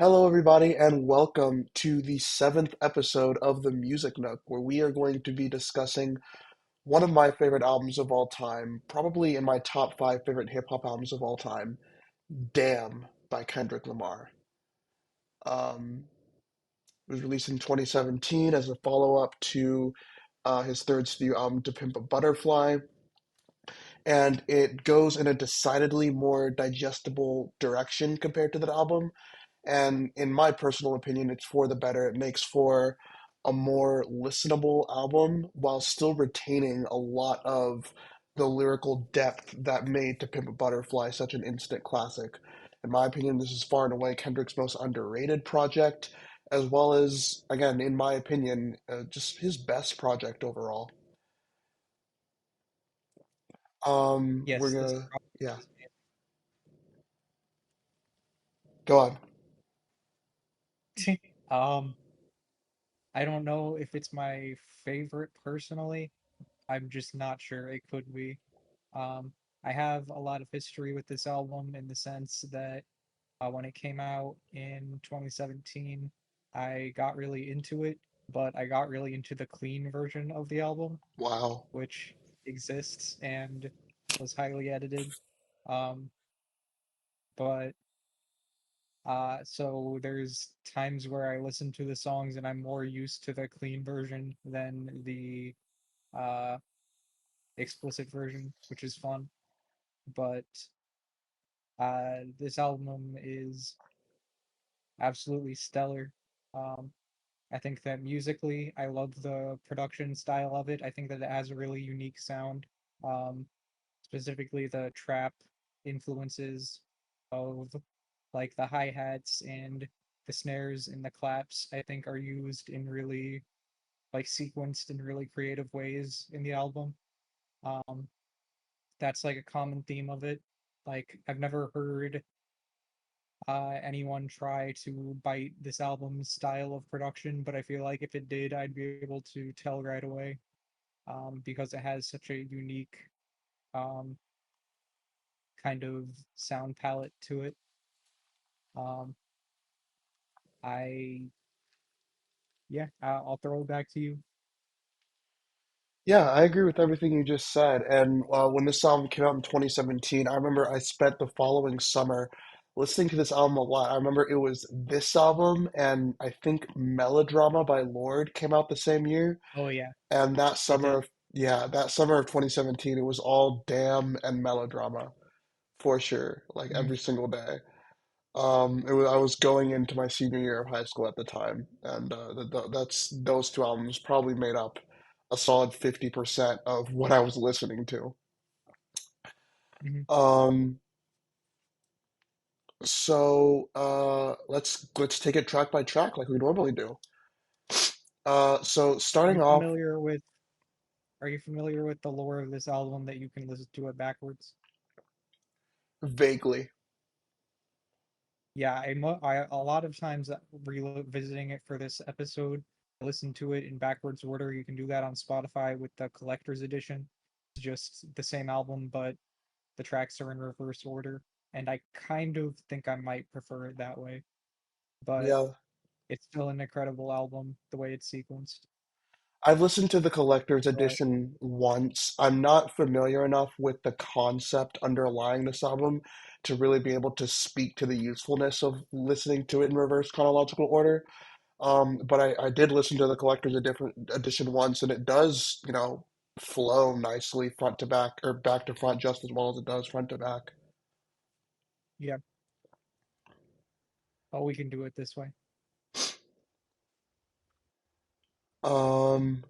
Hello, everybody, and welcome to the seventh episode of the Music Nook, where we are going to be discussing one of my favorite albums of all time, probably in my top five favorite hip hop albums of all time, Damn by Kendrick Lamar. It was released in 2017 as a follow-up to his third studio album, To Pimp a Butterfly, and it goes in a decidedly more digestible direction compared to that album. And in my personal opinion, it's for the better. It makes for a more listenable album while still retaining a lot of the lyrical depth that made To Pimp a Butterfly such an instant classic. In my opinion, this is far and away Kendrick's most underrated project, as well as, again, in my opinion, just his best project overall. We're Yes, this gonna, project yeah, is go on. amazing. I don't know if it's my favorite personally. I'm just not sure it could be. Um, I have a lot of history with this album in the sense that when it came out in 2017, I got really into it, but I got really into the clean version of the album, Wow. which exists and was highly edited. Um, but so there's times where I listen to the songs and I'm more used to the clean version than the uh explicit version, which is fun. But this album is absolutely stellar. Um, I think that musically, I love the production style of it. I think that it has a really unique sound. Um, Specifically the trap influences of like the hi-hats and the snares and the claps, I think are used in really like sequenced in really creative ways in the album. Um, that's like a common theme of it. Like I've never heard anyone try to bite this album's style of production, but I feel like if it did, I'd be able to tell right away because it has such a unique um, kind of sound palette to it. Um, I Yeah, I'll throw it back to you. Yeah, I agree with everything you just said. And when this album came out in 2017, I remember I spent the following summer listening to this album a lot. I remember it was this album, and I think Melodrama by Lorde came out the same year. Oh yeah, And it did. that summer of 2017, it was all Damn and Melodrama for sure, like Mhm, every single day. I was going into my senior year of high school at the time, and that's those two albums probably made up a solid 50% of what I was listening to. mhm. Um, let's take it track by track like we normally do. So Are starting you off familiar with Are you familiar with the lore of this album that you can listen to it backwards? vaguely. Yeah, a lot of times revisiting it for this episode, I listen to it in backwards order. You can do that on Spotify with the collector's edition. It's just the same album, but the tracks are in reverse order, and I kind of think I might prefer it that way. But Yeah, it's still an incredible album the way it's sequenced. I've listened to the collector's But edition once. I'm not familiar enough with the concept underlying this album to really be able to speak to the usefulness of listening to it in reverse chronological order. But I did listen to the collector's edition once, and it does, flow nicely front to back or back to front just as well as it does front to back. yeah, oh, we can do it this way. Um,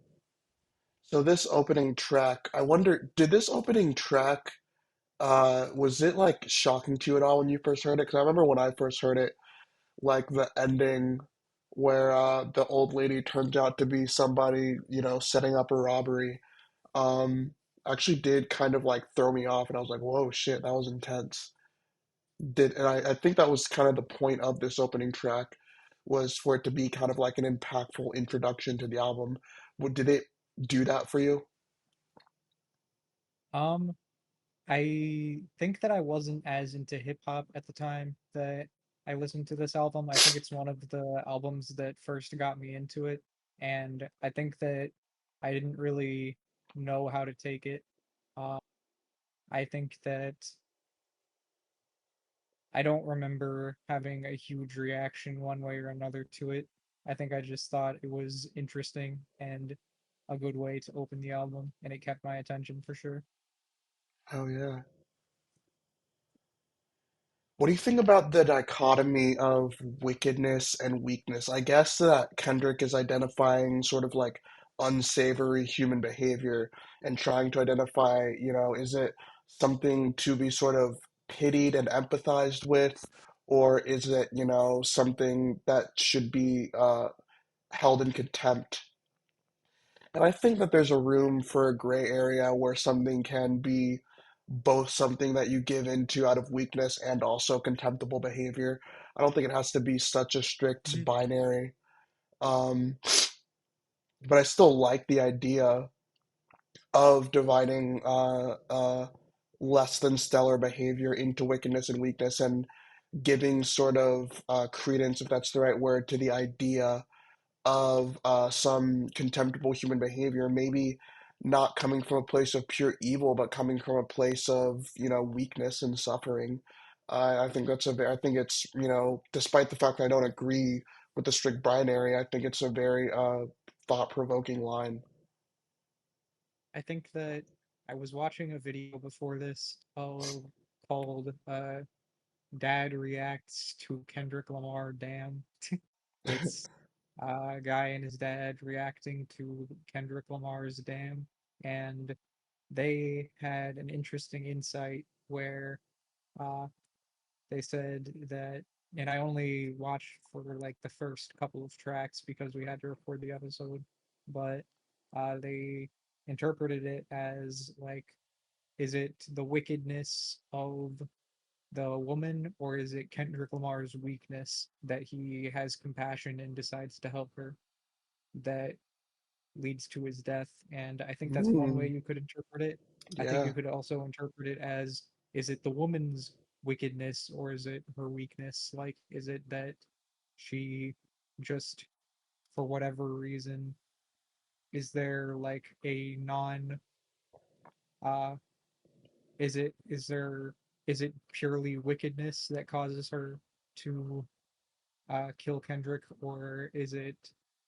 so this opening track, I wonder, did this opening track, was it like shocking to you at all when you first heard it? Because I remember when I first heard it, like the ending where the old lady turned out to be somebody, setting up a robbery. Um, Actually did kind of like throw me off, and I was like, "Whoa, shit, that was intense." I think that was kind of the point of this opening track, was for it to be kind of like an impactful introduction to the album. Did it do that for you? I think that I wasn't as into hip hop at the time that I listened to this album. I think it's one of the albums that first got me into it, and I think that I didn't really know how to take it. Uh, I think that I don't remember having a huge reaction one way or another to it. I think I just thought it was interesting and a good way to open the album, and it kept my attention for sure. Oh yeah. What do you think about the dichotomy of wickedness and weakness? I guess that Kendrick is identifying sort of like unsavory human behavior and trying to identify, is it something to be sort of pitied and empathized with, or is it, something that should be held in contempt? And I think that there's a room for a gray area where something can be both something that you give into out of weakness and also contemptible behavior. I don't think it has to be such a strict Mhm. binary. Um, but I still like the idea of dividing less than stellar behavior into wickedness and weakness and giving sort of credence, if that's the right word, to the idea of some contemptible human behavior, maybe not coming from a place of pure evil, but coming from a place of, weakness and suffering. I think I think it's, despite the fact that I don't agree with the strict binary, I think it's a very thought-provoking line. I think that I was watching a video before this called Dad Reacts to Kendrick Lamar Damn. It's a guy and his dad reacting to Kendrick Lamar's Damn, and they had an interesting insight where uh, they said that, and I only watched for like the first couple of tracks because we had to record the episode, but they interpreted it as like, is it the wickedness of the woman, or is it Kendrick Lamar's weakness that he has compassion and decides to help her that leads to his death? And I think that's one way Mm, you could interpret it. I think yeah. you could also interpret it as, is it the woman's wickedness or is it her weakness? Like, is it that she just, for whatever reason, is there like a non uh is there is it purely wickedness that causes her to kill Kendrick, or is it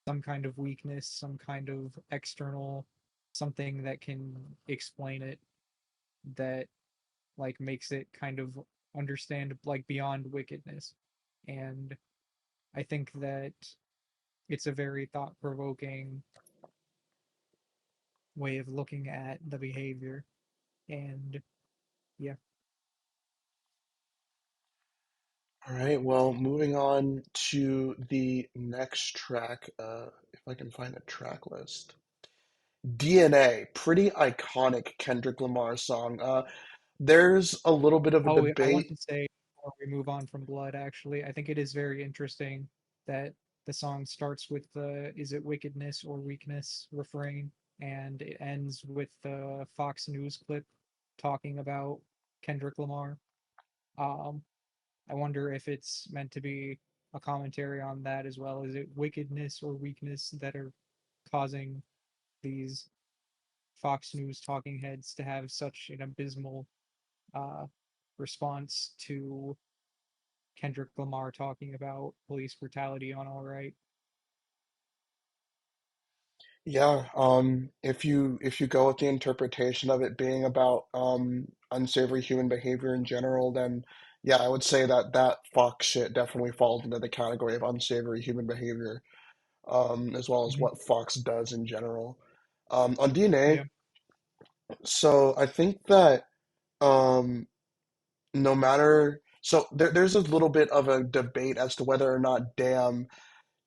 some kind of weakness, some kind of external something that can explain it, that like makes it kind of understand like beyond wickedness? And I think that it's a very thought provoking way of looking at the behavior. And yeah. All right, well, moving on to the next track, if I can find a track list. DNA, pretty iconic Kendrick Lamar song. There's a little bit of a Oh, I want debate. to say before we move on from Blood, actually, I think it is very interesting that the song starts with the "Is it wickedness or weakness" refrain, and it ends with the Fox News clip talking about Kendrick Lamar. Um, I wonder if it's meant to be a commentary on that as well. Is it wickedness or weakness that are causing these Fox News talking heads to have such an abysmal uh, response to Kendrick Lamar talking about police brutality on All Right? Yeah, if you go with the interpretation of it being about unsavory human behavior in general, then yeah, I would say that that Fox shit definitely falls into the category of unsavory human behavior, as well as Mhm. what Fox does in general. On DNA, Yeah. so I think that um, no matter, so there's a little bit of a debate as to whether or not Damn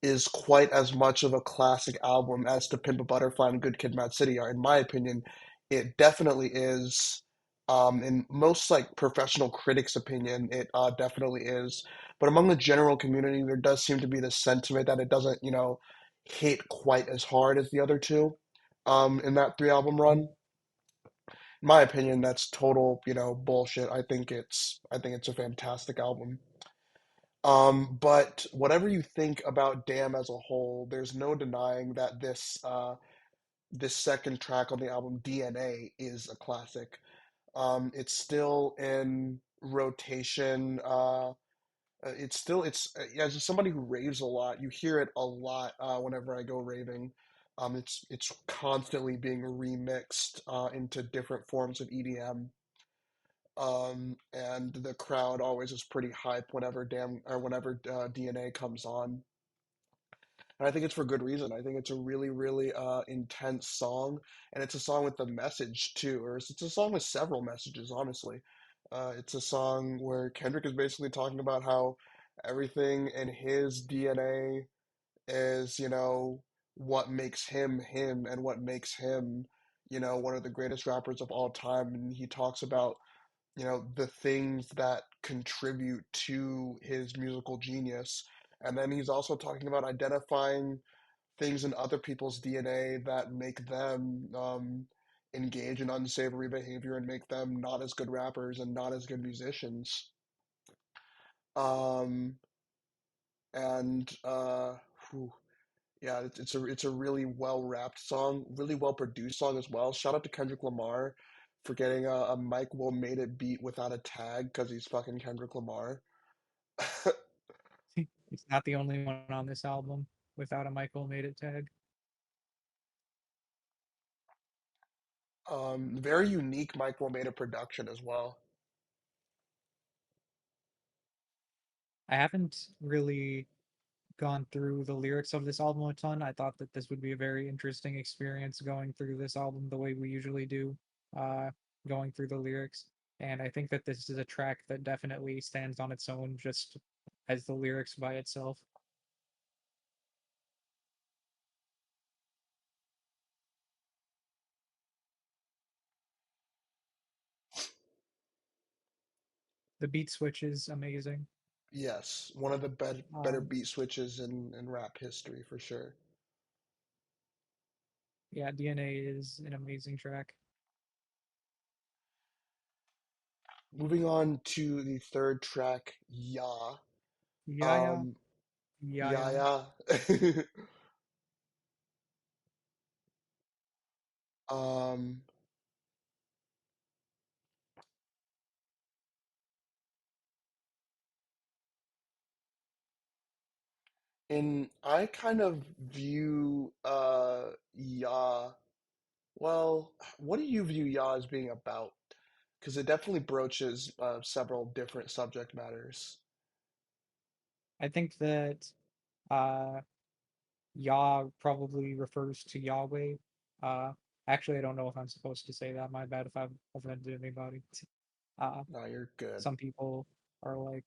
is quite as much of a classic album as To Pimp a Butterfly and Good Kid, Mad City are. In my opinion, it definitely is. In most like professional critics' opinion, it definitely is. But among the general community, there does seem to be this sentiment that it doesn't, hit quite as hard as the other two. In that three album Mhm. run, in my opinion, that's total, bullshit. I think it's a fantastic album. But whatever you think about Damn as a whole, there's no denying that this second track on the album, DNA, is a classic. It's still in rotation. As somebody who raves a lot, you hear it a lot whenever I go raving. It's constantly being remixed into different forms of EDM. And the crowd always is pretty hype whenever DNA comes on. And I think it's for good reason. I think it's a really, really intense song, and it's a song with a message too, or it's a song with several messages, honestly. It's a song where Kendrick is basically talking about how everything in his DNA is, what makes him him and what makes him, one of the greatest rappers of all time. And he talks about, the things that contribute to his musical genius. And then he's also talking about identifying things in other people's DNA that make them engage in unsavory behavior and make them not as good rappers and not as good musicians. Um, and whew, yeah, it's a really well rapped song, really well produced song as well. Shout out to Kendrick Lamar for getting a Mike Will Made It beat without a tag because he's fucking Kendrick Lamar. It's not the only one on this album without a Michael made it tag. Very unique Mike Will Made It production as well. I haven't really gone through the lyrics of this album a ton. I thought that this would be a very interesting experience going through this album the way we usually do, uh, going through the lyrics. And I think that this is a track that definitely stands on its own just as the lyrics by itself. The beat switch is amazing. Yes, one of the better Um, beat switches in rap history for sure. yeah, DNA is an amazing track. Moving on to the third track, Ya. Yeah, yeah, Um, yeah, Ya yeah. Ya. Um, and I kind of view Ya. Well, what do you view Ya as being about? Because it definitely broaches several different subject matters. I think that uh, Yah probably refers to Yahweh. Uh, Actually, I don't know if I'm supposed to say that. My bad if I've offended anybody. Uh, No, you're good. some people are like,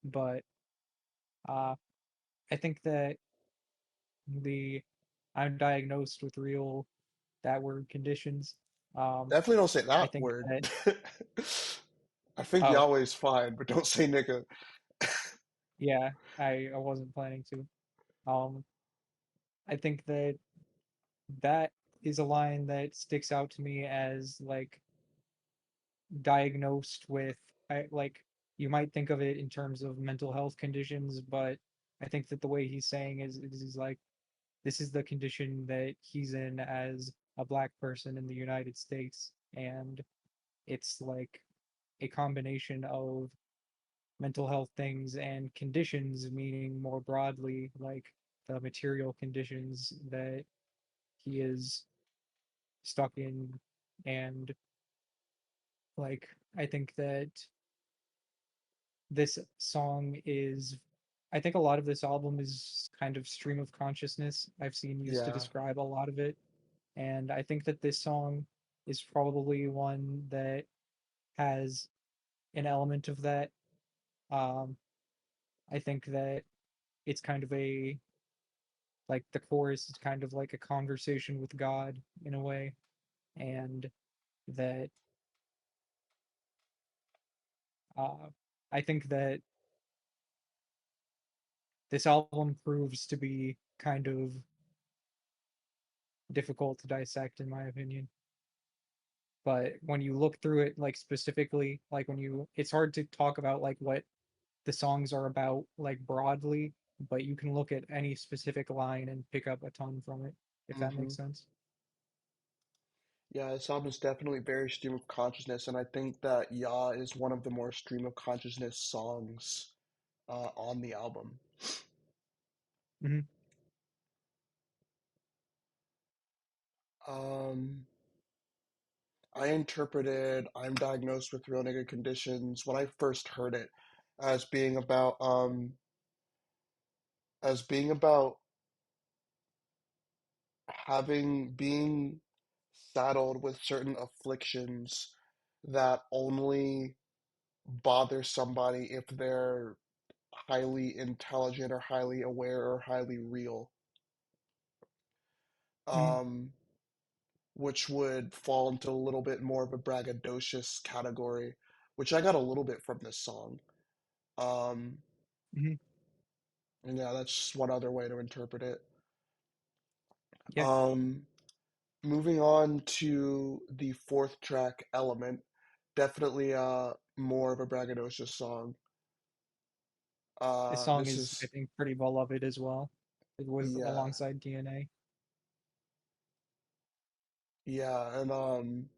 but uh, I think that the I'm diagnosed with real that word conditions. Um, Definitely don't say I that think word. that I think oh Yahweh's fine, but don't say nigga. yeah, I wasn't planning to. Um, I think that that is a line that sticks out to me as like diagnosed with like you might think of it in terms of mental health conditions, but I think that the way he's saying is like this is the condition that he's in as a black person in the United States, and it's like a combination of mental health things and conditions, meaning more broadly like the material conditions that he is stuck in. And like I think that this song is I think a lot of this album is kind of stream of consciousness. I've seen used to Yeah, describe a lot of it. And I think that this song is probably one that has an element of that. Um, I think that it's kind of a like the chorus is kind of like a conversation with God in a way, and that uh, I think that this album proves to be kind of difficult to dissect, in my opinion. But when you look through it, like specifically, like when you, it's hard to talk about like what the songs are about like broadly, but you can look at any specific line and pick up a ton from it, if that Hmm. makes sense. Yeah, this album is definitely very stream of consciousness, and I think that "Ya" is one of the more stream of consciousness songs on the album. Hmm. Um, I interpreted "I'm Diagnosed with Real Nigga Conditions" when I first heard it as being about having being saddled with certain afflictions that only bother somebody if they're highly intelligent or highly aware or highly real. Hmm. Um, which would fall into a little bit more of a braggadocious category, which I got a little bit from this song. Um, Hmm. and yeah, that's just one other way to interpret it. Yeah, Um, moving on to the fourth track, Element, definitely more of a braggadocious song. this song This is, I is think, pretty beloved as well, with yeah, alongside DNA. yeah, and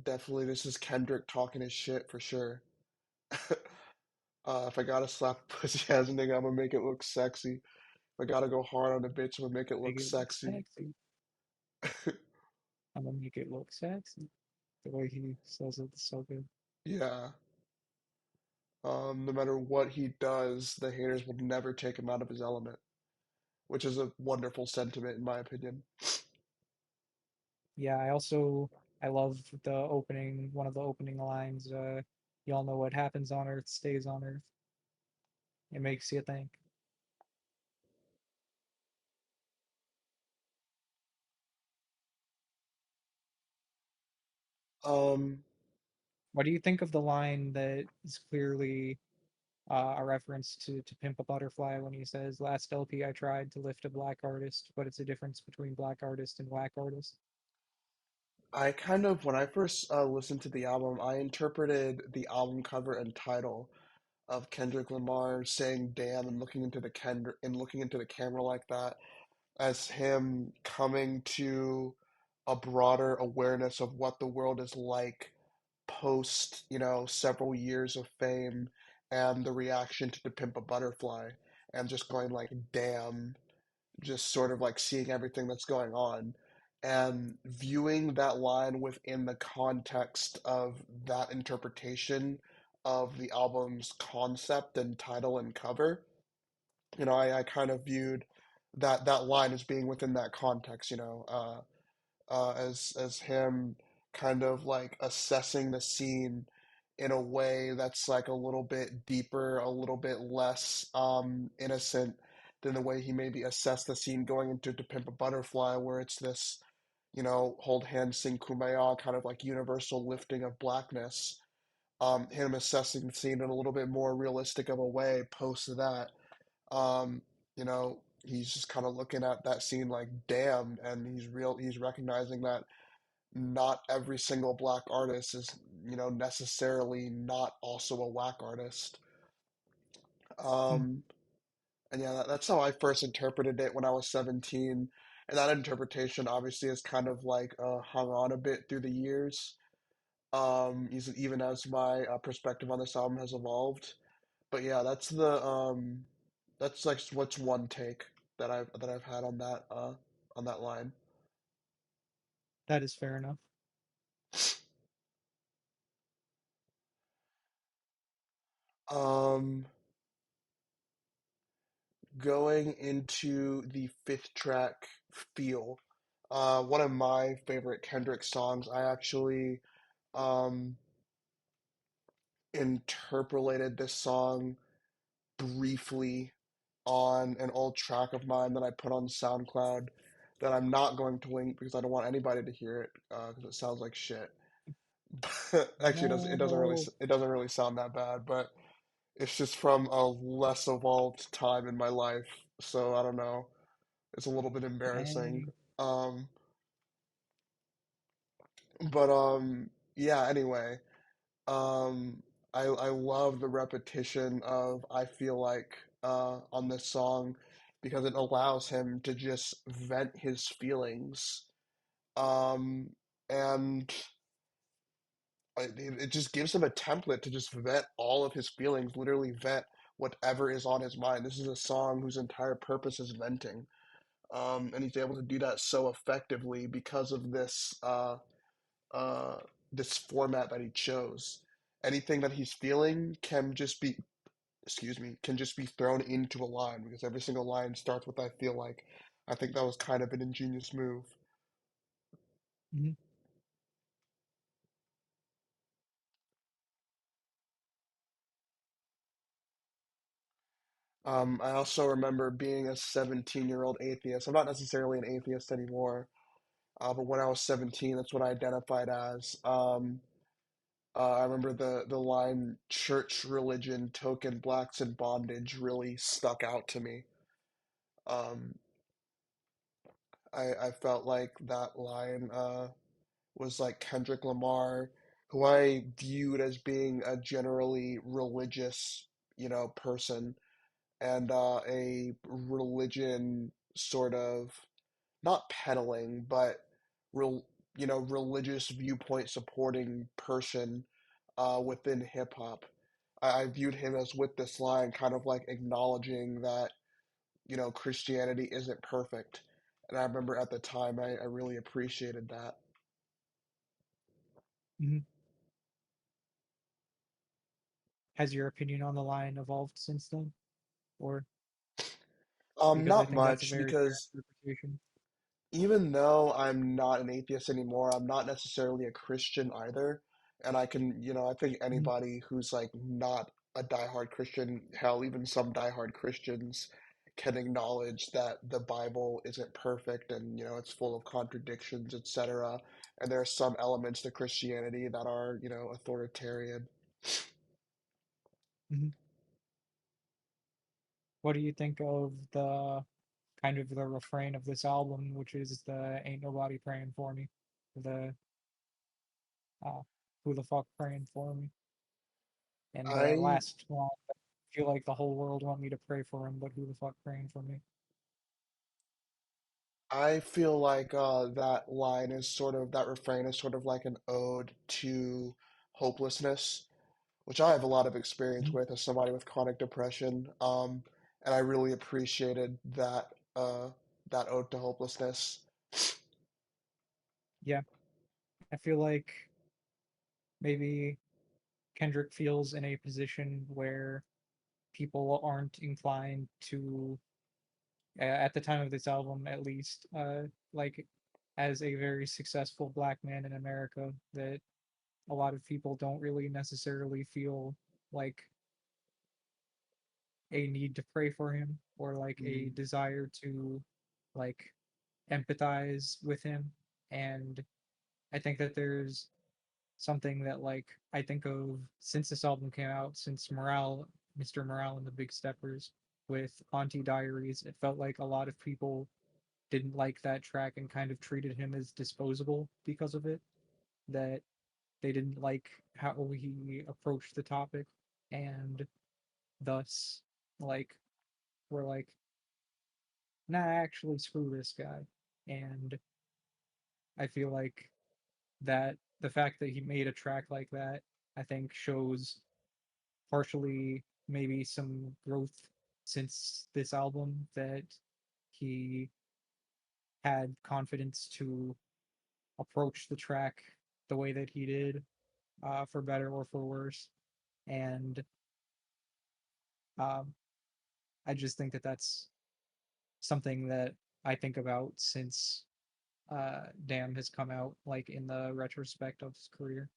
definitely this is Kendrick talking his shit for sure. If I gotta slap a pussy ass nigga, I'm gonna make it look sexy. If I gotta go hard on a bitch, I'm gonna make it Make look it look sexy. sexy. I'm gonna make it look sexy. The way he says it's so good. Yeah. No matter what he does, the haters will never take him out of his element, which is a wonderful sentiment in my opinion. Yeah, I love the opening, one of the opening lines, y'all know what happens on Earth stays on Earth. It makes you think. Um, What do you think of the line that is clearly a reference to Pimp a Butterfly when he says, "Last LP I tried to lift a black artist, but it's a difference between black artist and whack artist." I kind of, when I first listened to the album, I interpreted the album cover and title of Kendrick Lamar saying "damn" and looking into the camera like that as him coming to a broader awareness of what the world is like post, several years of fame and the reaction to the Pimp a Butterfly and just going like, damn, just sort of like seeing everything that's going on and viewing that line within the context of that interpretation of the album's concept and title and cover. I kind of viewed that line as being within that context, as him kind of like assessing the scene in a way that's like a little bit deeper, a little bit less innocent than the way he maybe assessed the scene going into To Pimp a Butterfly, where it's this, hold hands, sing Kumbaya, kind of like universal lifting of blackness. Him assessing the scene in a little bit more realistic of a way post that. He's just kind of looking at that scene like, damn, and he's recognizing that not every single black artist is, necessarily not also a whack artist. Mm, Um, and yeah, that's how I first interpreted it when I was 17. And that interpretation obviously is kind of like hung on a bit through the years, even as my perspective on this album has evolved. But yeah, that's like what's one take that I've had on that line. that is fair enough. Um, Going into the fifth track, Feel, one of my favorite Kendrick songs. I actually um, interpolated this song briefly on an old track of mine that I put on SoundCloud that I'm not going to link because I don't want anybody to hear it because it sounds like shit. Actually, No. it doesn't really sound that bad, but it's just from a less evolved time in my life, so I don't know. It's a little bit embarrassing. Dang. Um, but yeah, anyway, um, I love the repetition of I feel like on this song because it allows him to just vent his feelings. Um, and it just gives him a template to just vent all of his feelings, literally vent whatever is on his mind. This is a song whose entire purpose is venting. And he's able to do that so effectively because of uh, this format that he chose. Anything that he's feeling can just be, excuse me, can just be thrown into a line because every single line starts with "I feel like." I think that was kind of an ingenious move. Mhm. I also remember being a 17-year-old atheist. I'm not necessarily an atheist anymore, but when I was 17, that's what I identified as. I remember the line "church religion token blacks in bondage" really stuck out to me. Um, I felt like that line was like Kendrick Lamar, who I viewed as being a generally religious, person and a religion sort of not peddling, but real, religious viewpoint supporting person within hip hop. I viewed him as with this line, kind of like acknowledging that, Christianity isn't perfect. And I remember at the time I really appreciated that. Mhm. Has your opinion on the line evolved since then? Or because I Not think that's a much very fair because interpretation. even though I'm not an atheist anymore, I'm not necessarily a Christian either. And I can, I think Mhm. anybody who's like not a diehard Christian, hell, even some diehard Christians can acknowledge that the Bible isn't perfect and, it's full of contradictions, etc. And there are some elements to Christianity that are, authoritarian. Mhm. What do you think of the kind of the refrain of this album, which is the "Ain't nobody praying for me," the uh, "Who the fuck praying for me," and the I last line, "I feel like the whole world want me to pray for him, but who the fuck praying for me?" I feel like that refrain is sort of like an ode to hopelessness, which I have a lot of experience Mhm. with as somebody with chronic depression. And I really appreciated that ode to hopelessness. Yeah, I feel like maybe Kendrick feels in a position where people aren't inclined to, at the time of this album at least, like as a very successful black man in America, that a lot of people don't really necessarily feel like a need to pray for him or like a Mm. desire to like empathize with him. And I think that there's something that like I think of since this album came out, since Morale, Mr. Morale and the Big Steppers with Auntie Diaries, it felt like a lot of people didn't like that track and kind of treated him as disposable because of it. That they didn't like how he approached the topic, and thus, like, were like, nah, actually, screw this guy. And I feel like that the fact that he made a track like that, I think, shows partially maybe some growth since this album, that he had confidence to approach the track the way that he did, for better or for worse. And um, I just think that that's something that I think about since Damn has come out, like in the retrospect of his career.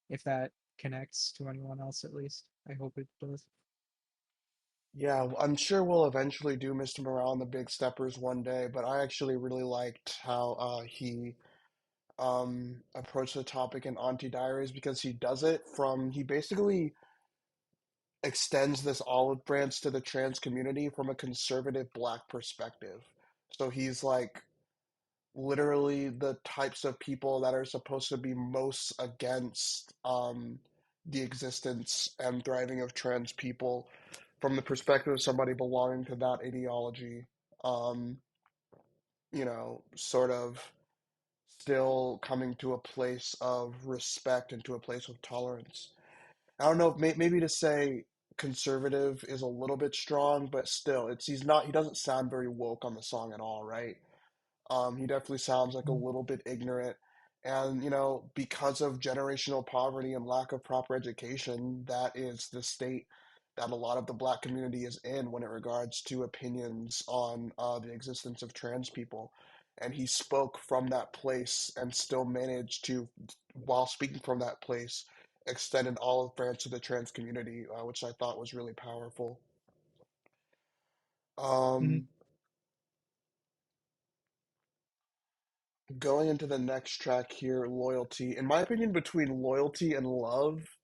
If that connects to anyone else, at least, I hope it does. Yeah, I'm sure we'll eventually do Mr. Morale and the Big Steppers one day, but I actually really liked how he approached the topic in Auntie Diaries because he basically extends this olive branch to the trans community from a conservative black perspective. So he's like literally the types of people that are supposed to be most against the existence and thriving of trans people from the perspective of somebody belonging to that ideology. Um, sort of still coming to a place of respect and to a place of tolerance. I don't know if maybe to say conservative is a little bit strong, but still, he doesn't sound very woke on the song at all, right? He definitely sounds like a Mhm. little bit ignorant. And, because of generational poverty and lack of proper education, that is the state that a lot of the black community is in when it regards to opinions on the existence of trans people. And he spoke from that place and still managed to, while speaking from that place, extend an olive branch to the trans community, which I thought was really powerful. Mhm. Um, Going into the next track here, Loyalty. In my opinion, between Loyalty and Love,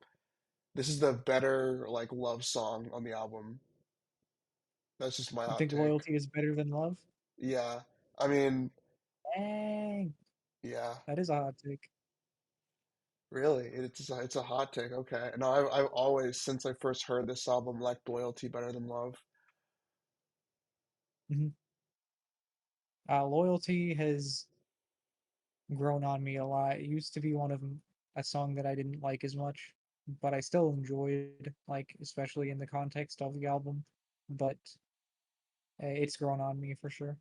this is the better like love song on the album. That's just my You hot think take. loyalty is better than love? Yeah. I mean, Dang, yeah. that is a hot take. Really, it's a hot take. Okay. No, I've always since I first heard this album liked Loyalty better than Love. Mhm. Loyalty has grown on me a lot. It used to be a song that I didn't like as much, but I still enjoyed, like especially in the context of the album. But it's grown on me for sure.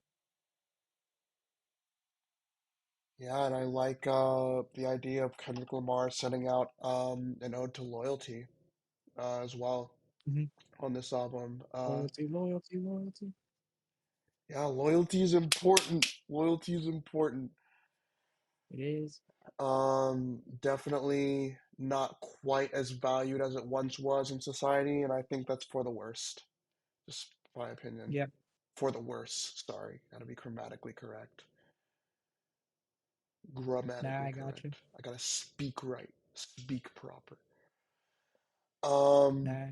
Yeah, and I like the idea of Kendrick Lamar sending out an ode to loyalty as well Mhm. on this album. Loyalty, loyalty, loyalty. Yeah, loyalty is important. Loyalty is important. It is. Definitely not quite as valued as it once was in society, and I think that's for the worst. Just my opinion. Yeah. For the worst, sorry. Gotta be grammatically correct. Nah, Grammatically I got you. correct. I gotta speak right. Speak proper. Um, Nah.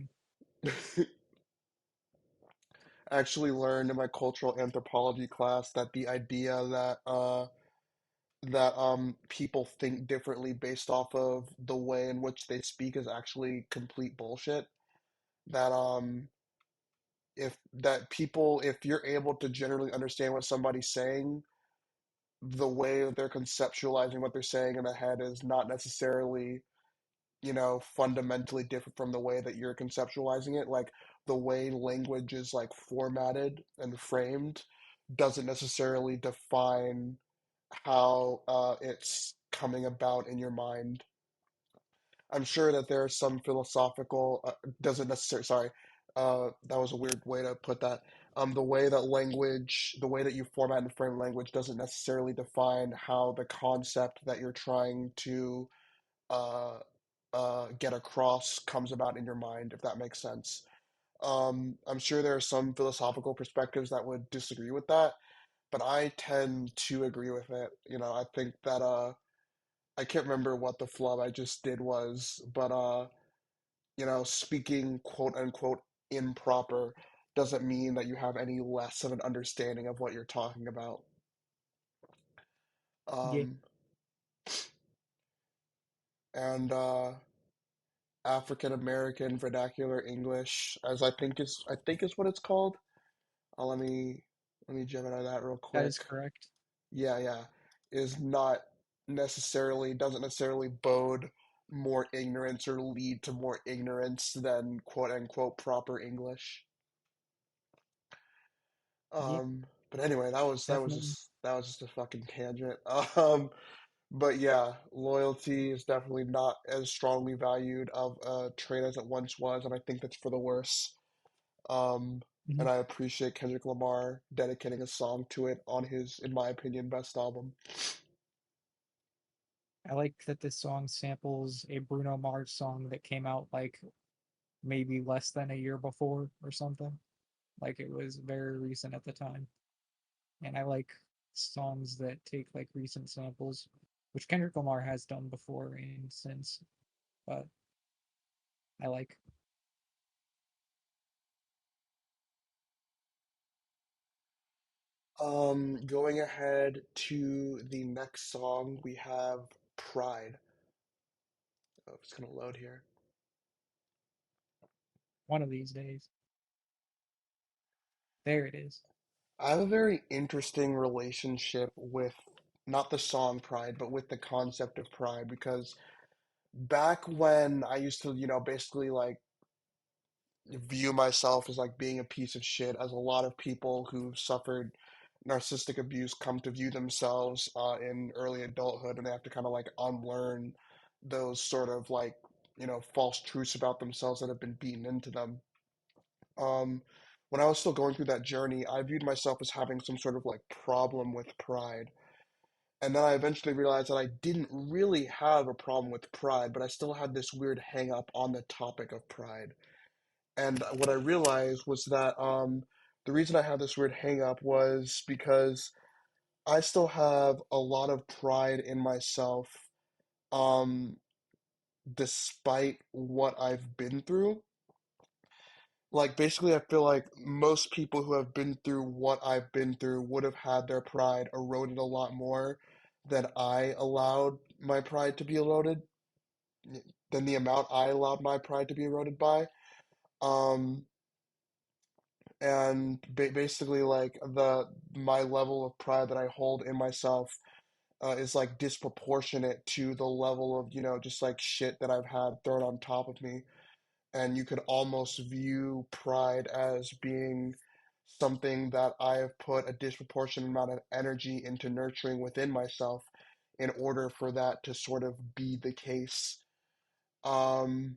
I actually learned in my cultural anthropology class that the idea that people think differently based off of the way in which they speak is actually complete bullshit. That if you're able to generally understand what somebody's saying, the way that they're conceptualizing what they're saying in the head is not necessarily, fundamentally different from the way that you're conceptualizing it. Like the way language is like formatted and framed doesn't necessarily define how it's coming about in your mind. I'm sure that there are some philosophical, doesn't necessarily, sorry, that was a weird way to put that. The way that you format and frame language doesn't necessarily define how the concept that you're trying to uh, get across comes about in your mind, if that makes sense. I'm sure there are some philosophical perspectives that would disagree with that, but I tend to agree with it. I think that I can't remember what the flub I just did was, but speaking quote unquote improper doesn't mean that you have any less of an understanding of what you're talking about. Yeah. Um, and African American vernacular English, as I think is what it's called. Let me Gemini that real That is quick. correct. Yeah, yeah, is not necessarily doesn't necessarily bode more ignorance or lead to more ignorance than quote unquote proper English. Yeah, But anyway, definitely. that was just a fucking tangent. But yeah, loyalty is definitely not as strongly valued of a trait as it once was, and I think that's for the worse. Um, Mhm. and I appreciate Kendrick Lamar dedicating a song to it on his, in my opinion, best album. I like that this song samples a Bruno Mars song that came out like maybe less than a year before or something. Like it was very recent at the time. And I like songs that take like recent samples, which Kendrick Lamar has done before and since, but I like. Going ahead to the next song, we have Pride. Oh, it's gonna load here. one of these days. There it is. I have a very interesting relationship with not the song Pride, but with the concept of pride because back when I used to, basically like view myself as like being a piece of shit, as a lot of people who've suffered narcissistic abuse come to view themselves in early adulthood, and they have to kind of like unlearn those sort of like, false truths about themselves that have been beaten into them. Um, when I was still going through that journey, I viewed myself as having some sort of like problem with pride. And then I eventually realized that I didn't really have a problem with pride, but I still had this weird hang up on the topic of pride. And what I realized was that the reason I had this weird hang up was because I still have a lot of pride in myself, um, despite what I've been through. Like, basically, I feel like most people who have been through what I've been through would have had their pride eroded a lot more than I allowed my pride to be eroded, than the amount I allowed my pride to be eroded by. Um, and basically like the my level of pride that I hold in myself is like disproportionate to the level of just like shit that I've had thrown on top of me, and you could almost view pride as being something that I have put a disproportionate amount of energy into nurturing within myself in order for that to sort of be the case. um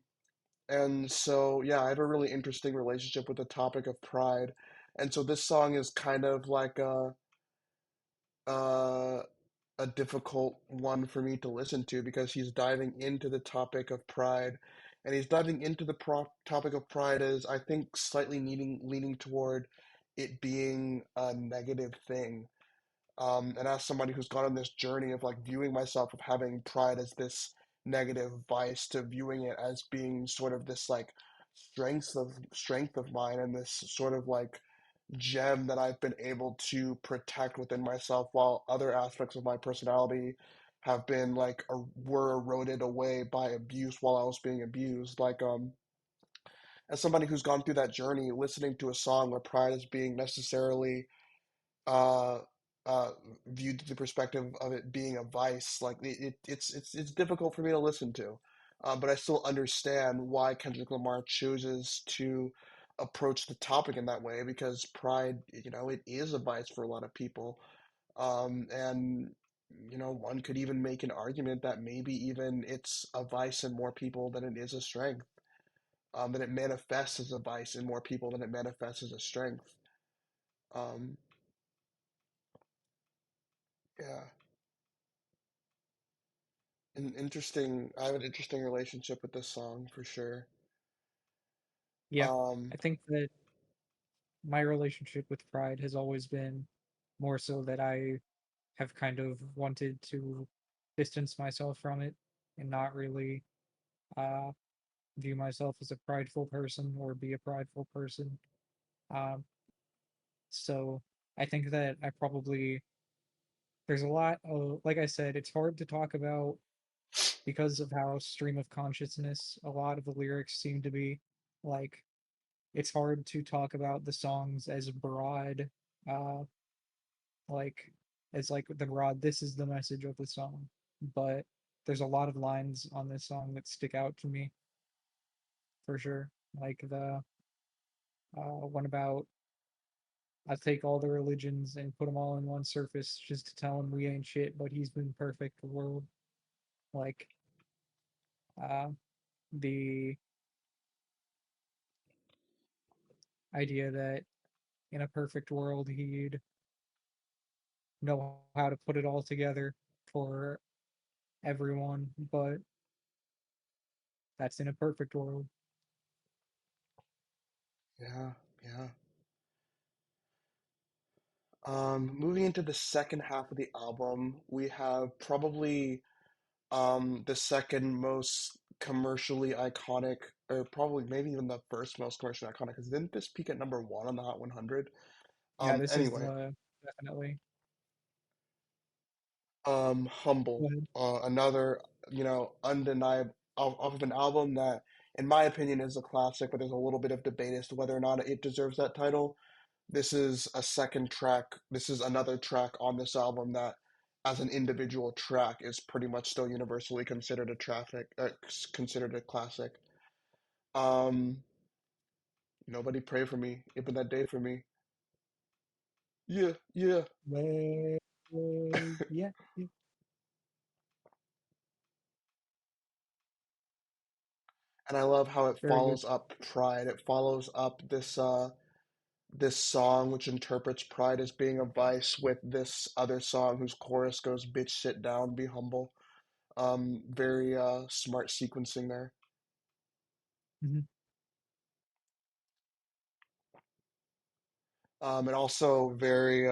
and so, yeah, I have a really interesting relationship with the topic of pride. And so this song is kind of like uh, a difficult one for me to listen to because he's diving into the topic of pride. And he's diving into the topic of pride as I think slightly leaning toward it being a negative thing. And as somebody who's gone on this journey of like viewing myself of having pride as this negative vice to viewing it as being sort of this like strength of mine and this sort of like gem that I've been able to protect within myself while other aspects of my personality have been like were eroded away by abuse while I was being abused. Like as somebody who's gone through that journey, listening to a song where pride is being necessarily uh, uh, viewed through the perspective of it being a vice, like it's difficult for me to listen to. But I still understand why Kendrick Lamar chooses to approach the topic in that way because pride, it is a vice for a lot of people. And one could even make an argument that maybe even it's a vice in more people than it is a strength. That it manifests as a vice in more people than it manifests as a strength. Um, yeah. I have an interesting relationship with this song for sure. Yeah, Um, I think that my relationship with pride has always been more so that I have kind of wanted to distance myself from it and not really uh, view myself as a prideful person or be a prideful person. Um, so I think that I probably there's a lot of, like I said, it's hard to talk about because of how stream of consciousness a lot of the lyrics seem to be. Like it's hard to talk about the songs as broad, uh, like as like the broad. This is the message of the song, but there's a lot of lines on this song that stick out to me for sure. Like the one about I take all the religions and put them all in one surface just to tell him we ain't shit, but he's been perfect the world. Like uh, the idea that in a perfect world he'd know how to put it all together for everyone, but that's in a perfect world. yeah, yeah. Moving into the second half of the album, we have probably the second most commercially iconic, or probably maybe even the first most commercially iconic, because didn't this peak at number one on the Hot 100? Yeah, this is Anyway, definitely. Go Humble, ahead. another, undeniable off of an album that in my opinion, is a classic, but there's a little bit of debate as to whether or not it deserves that title. This is a second track. This is another track on this album that, as an individual track, is pretty much still universally considered a considered a classic. Um, Nobody pray for me. Open that day for me. Yeah, yeah. Well, yeah, yeah, And I love how it very good. follows up Pride. It follows up this song which interprets pride as being a vice with this other song whose chorus goes, "Bitch, sit down, be humble." Very smart sequencing there. Hmm. And also very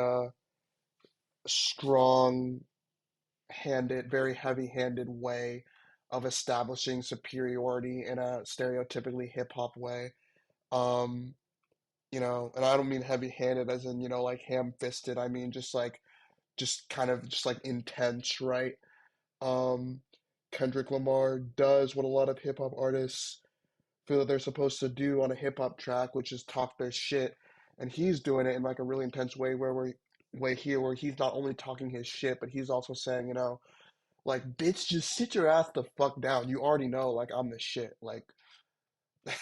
strong handed, very heavy handed way of establishing superiority in a stereotypically hip hop way. Um, and I don't mean heavy handed as in, like ham fisted. I mean just kind of just like intense, right? Um, Kendrick Lamar does what a lot of hip hop artists feel that they're supposed to do on a hip hop track, which is talk their shit. And he's doing it in like a really intense way where he's not only talking his shit, but he's also saying, like, bitch, just sit your ass the fuck down. You already know, like, I'm the shit. Like,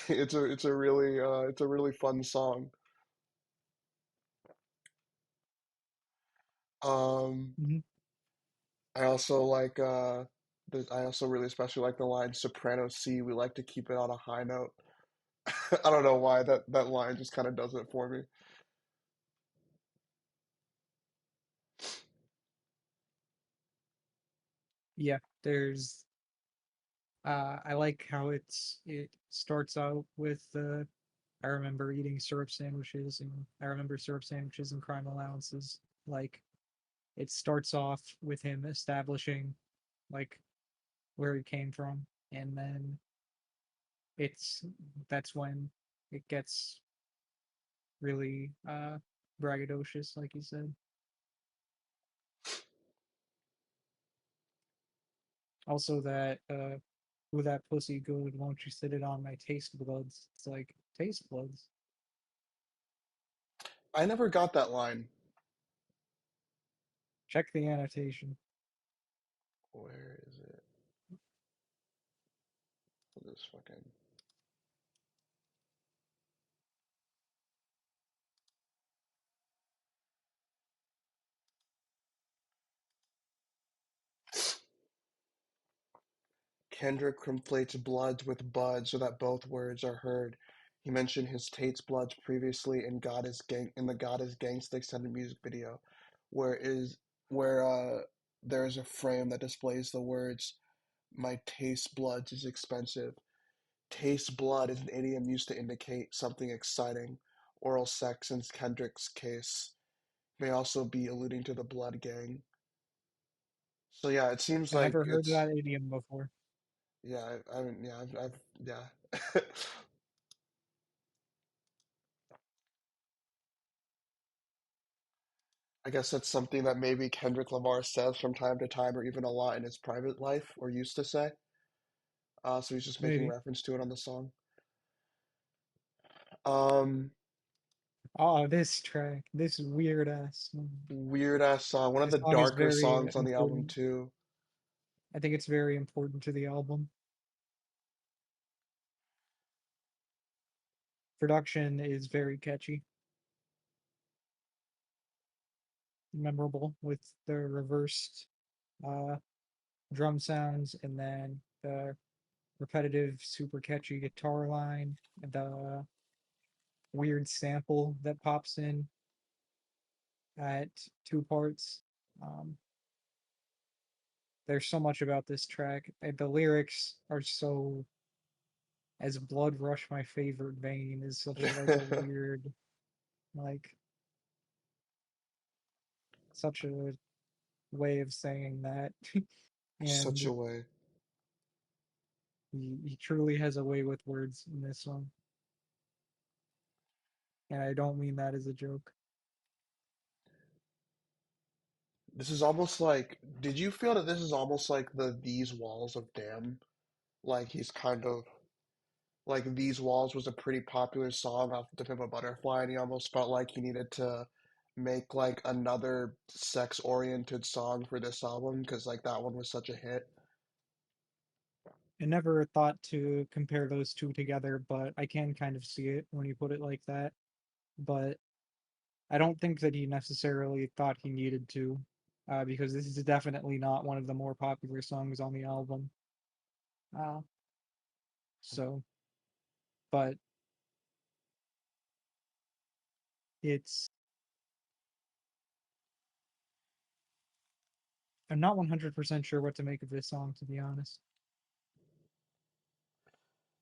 it's a really fun song. Um, Hmm. I also like I also really especially like the line "Soprano C." We like to keep it on a high note. I don't know why that line just kind of does it for me. Yeah, there's. I like how it starts out with I remember eating syrup sandwiches, and I remember syrup sandwiches and crime allowances. Like it starts off with him establishing like where he came from, and then it's that's when it gets really braggadocious, like you said. Also, that "Ooh, that pussy good, won't you sit it on my taste buds?" It's like taste buds. I never got that line. Check the annotation. Where is it? This fucking Kendrick conflates bloods with buds so that both words are heard. He mentioned his Tate's Bloods previously in the God is Gangsta extended music video, where is where there is a frame that displays the words "My taste bloods is expensive." Taste blood is an idiom used to indicate something exciting. Oral sex in Kendrick's case may also be alluding to the blood gang. So yeah, it seems I like never heard it's that idiom before. yeah. I mean, yeah, yeah. I guess that's something that maybe Kendrick Lamar says from time to time, or even a lot in his private life, or used to say. So he's just making Maybe. reference to it on the song. Um, Oh, this track, this weird ass song. Weird ass song. One of This the song is darker very songs on the album important. too. I think it's very important to the album. Production is very catchy, memorable with the reversed uh, drum sounds and then the repetitive, super catchy guitar line, the weird sample that pops in at two parts. Um, there's so much about this track. The lyrics are so as blood rush my favorite vein is such like a weird like such a way of saying that. Such a And way. he truly has a way with words in this song. And I don't mean that as a joke. This is almost like, did you feel that this is almost like these walls of Damn? Like he's kind of like These Walls was a pretty popular song off To Pimp a Butterfly, and he almost felt like he needed to make like another sex-oriented song for this album because like that one was such a hit. I never thought to compare those two together, but I can kind of see it when you put it like that. But I don't think that he necessarily thought he needed to, because this is definitely not one of the more popular songs on the album. Uh, so, but it's I'm not 100% sure what to make of this song, to be honest.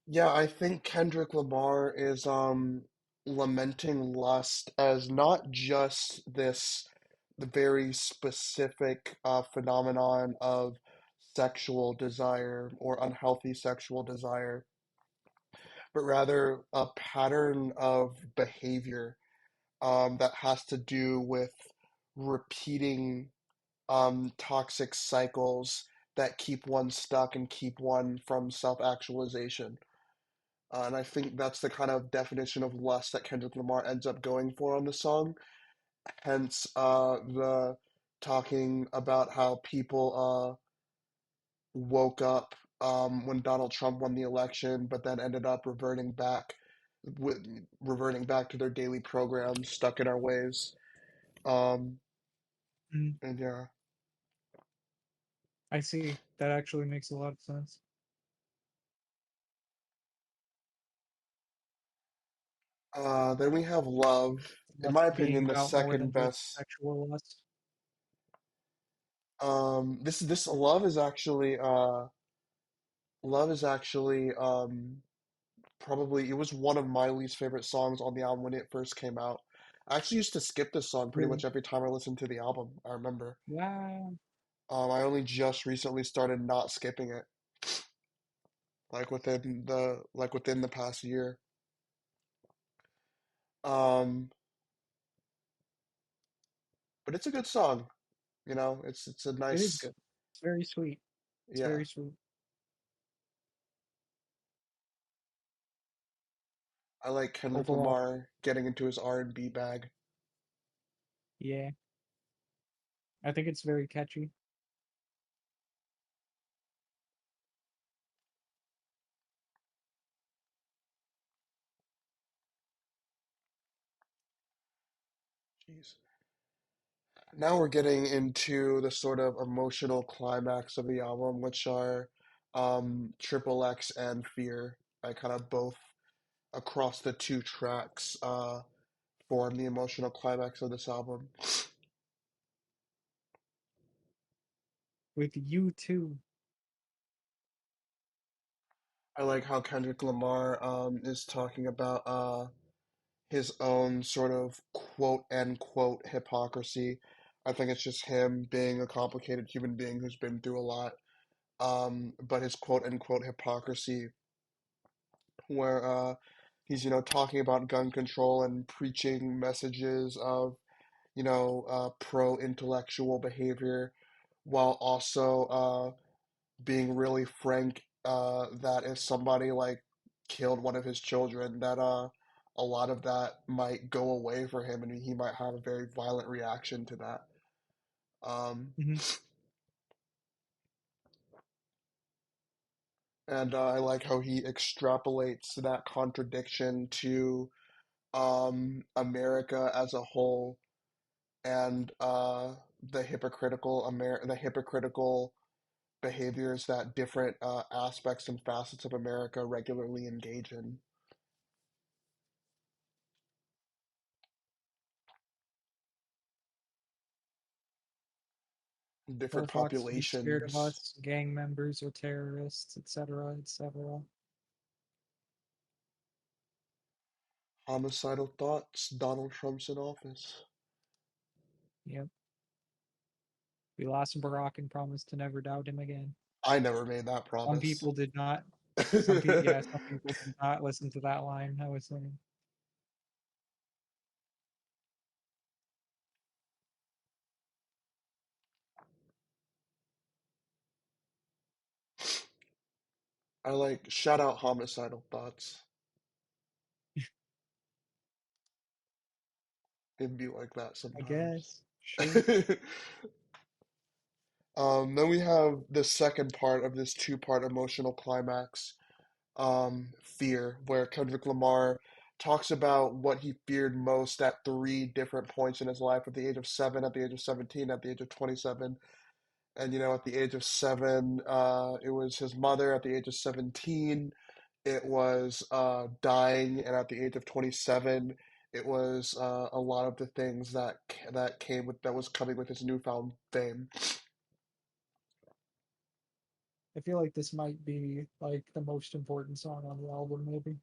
Yeah, I think Kendrick Lamar is lamenting lust as not just this very specific phenomenon of sexual desire or unhealthy sexual desire, but rather a pattern of behavior that has to do with repeating toxic cycles that keep one stuck and keep one from self-actualization. And I think that's the kind of definition of lust that Kendrick Lamar ends up going for on the song. Hence, the talking about how people woke up when Donald Trump won the election, but then ended up with, reverting back to their daily programs, stuck in our ways. Um, Mm, and yeah. I see. That actually makes a lot of sense. Then we have Love. In my Lust being opinion, the about more second than just best. sexual lust. This Love is actually probably it was one of my least favorite songs on the album when it first came out. I actually used to skip this song pretty much Really? every time I listened to the album, I remember. Wow. I only just recently started not skipping it, like within the past year. Um, but it's a good song, you know. It's a It is nice, good. It's very sweet. It's yeah. very sweet. I like Kendrick Overall, Lamar getting into his R&B bag. yeah. I think it's very catchy. Jeez. Now we're getting into the sort of emotional climax of the album, which are Triple X and Fear. I kind of both across the two tracks form the emotional climax of this album. With you too. I like how Kendrick Lamar is talking about his own sort of quote unquote hypocrisy. I think it's just him being a complicated human being who's been through a lot. But his quote unquote hypocrisy where he's talking about gun control and preaching messages of pro-intellectual behavior while also being really frank that if somebody like killed one of his children that a lot of that might go away for him and he might have a very violent reaction to that. um, Hmm. and I like how he extrapolates that contradiction to America as a whole and the hypocritical behaviors that different aspects and facets of America regularly engage in. Different Our thoughts to be scared of populations. us, gang members or terrorists, etc., etc. Homicidal thoughts. Donald Trump's in office. Yep. We lost Barack and promised to never doubt him again. I never made that Some promise. people did not. Some people, yeah, some people did not listen to that line I was saying. I like shout out homicidal thoughts. It'd be like that I sometimes. guess. Sure. Then we have the second part of this two-part emotional climax, fear, where Kendrick Lamar talks about what he feared most at three different points in his life: at the age of 7, at the age of 17, at the age of 27. And at the age of 7, it was his mother. At the age of 17, it was dying, and at the age of 27, it was a lot of the things that came with that was coming with his newfound fame. I feel like this might be like the most important song on the album, maybe.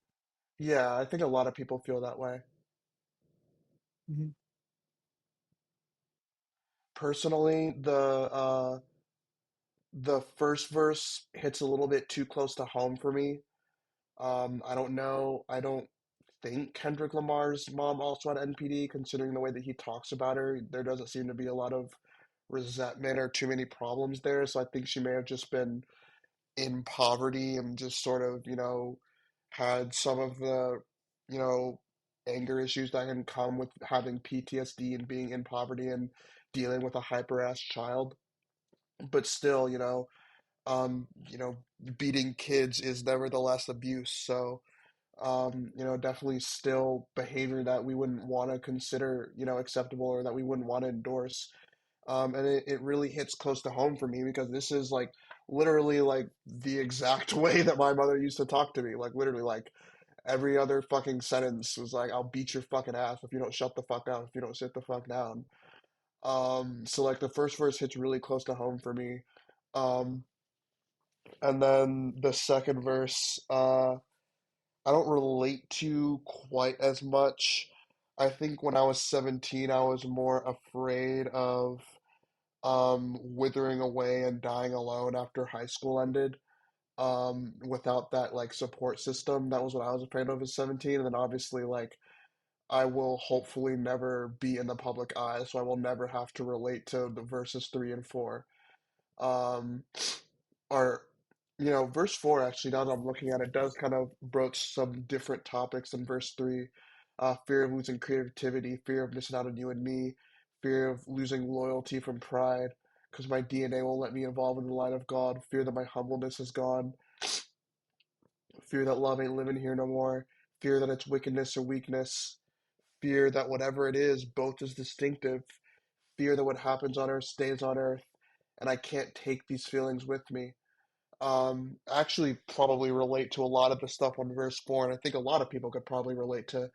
Yeah, I think a lot of people feel that way. Hmm. Personally, the first verse hits a little bit too close to home for me. I don't know. I don't think Kendrick Lamar's mom also had NPD, considering the way that he talks about her. There doesn't seem to be a lot of resentment or too many problems there. So I think she may have just been in poverty and just sort of, had some of the, you know, anger issues that can come with having PTSD and being in poverty and dealing with a hyper ass child. But still, beating kids is nevertheless abuse. So, definitely still behavior that we wouldn't want to consider, acceptable or that we wouldn't want to endorse. And it really hits close to home for me because this is like literally like the exact way that my mother used to talk to me. Like literally like every other fucking sentence was like, I'll beat your fucking ass if you don't shut the fuck up, if you don't sit the fuck down. So like the first verse hits really close to home for me. Um, and then the second verse, I don't relate to quite as much. I think when I was 17, I was more afraid of withering away and dying alone after high school ended. Without that like support system, that was what I was afraid of at 17. And then obviously like I will hopefully never be in the public eye, so I will never have to relate to the verses 3 and 4. Um, or verse 4 actually, now that I'm looking at it, does kind of broach some different topics than verse 3. Fear of losing creativity, fear of missing out on you and me, fear of losing loyalty from pride, because my DNA won't let me evolve in the light of God, fear that my humbleness is gone, fear that love ain't living here no more, fear that it's wickedness or weakness, fear that whatever it is, both is distinctive, fear that what happens on earth stays on earth, and I can't take these feelings with me. Actually probably relate to a lot of the stuff on verse 4, and I think a lot of people could probably relate to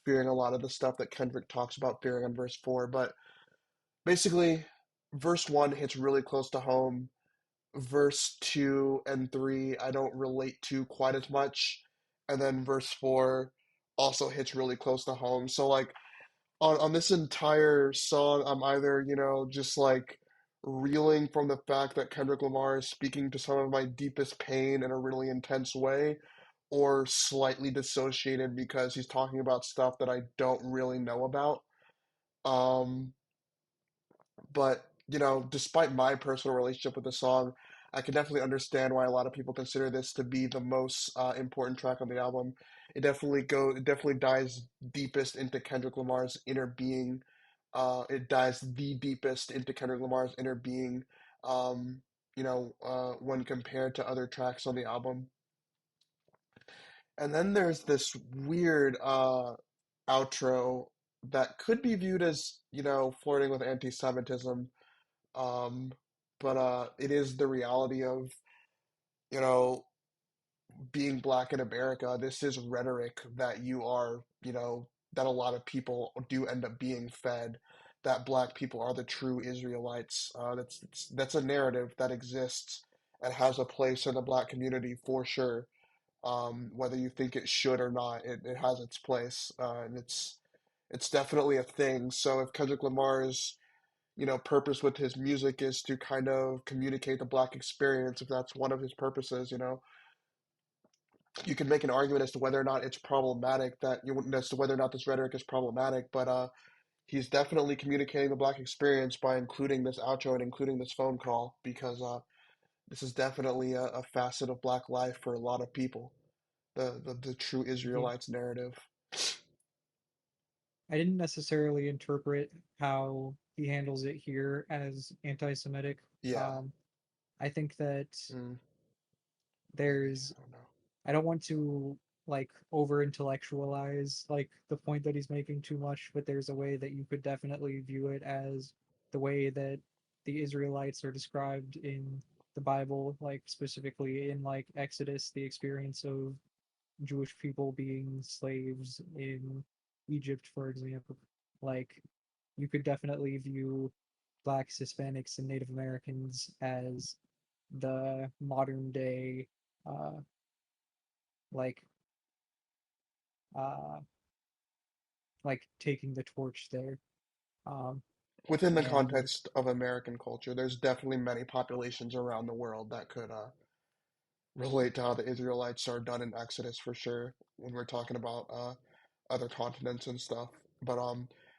fearing a lot of the stuff that Kendrick talks about fearing on verse 4. But basically, verse 1 hits really close to home. Verse 2 and 3, I don't relate to quite as much. And then verse 4 also hits really close to home. So, like, on this entire song, I'm either, just like reeling from the fact that Kendrick Lamar is speaking to some of my deepest pain in a really intense way, or slightly dissociated because he's talking about stuff that I don't really know about. Um, but, despite my personal relationship with the song, I can definitely understand why a lot of people consider this to be the most important track on the album. It definitely dives deepest into Kendrick Lamar's inner being. It dives the deepest into Kendrick Lamar's inner being, when compared to other tracks on the album. And then there's this weird outro that could be viewed as, flirting with anti-Semitism. Um, but it is the reality of, you know, being black in America. This is rhetoric that that a lot of people do end up being fed, that black people are the true Israelites. That's a narrative that exists and has a place in the black community for sure. Whether you think it should or not, it has its place, and it's definitely a thing. So if Kendrick Lamar's purpose with his music is to kind of communicate the black experience, if that's one of his purposes, you can make an argument as to whether or not it's problematic as to whether or not this rhetoric is problematic, but he's definitely communicating the black experience by including this outro and including this phone call because This is definitely a facet of Black life for a lot of people. The true Yeah. Israelites narrative. I didn't necessarily interpret how he handles it here as anti-Semitic. Yeah. Um, I think that Mm, maybe. there's I don't know. I don't want to like over intellectualize like the point that he's making too much, but there's a way that you could definitely view it as the way that the Israelites are described in the Bible, like specifically in like Exodus, the experience of Jewish people being slaves in Egypt, for example. Like you could definitely view blacks, Hispanics, and Native Americans as the modern day uh like uh like taking the torch there. Um, Within the and context of American culture, there's definitely many populations around the world that could relate to how the Israelites are done in Exodus for sure when we're talking about other continents and stuff. But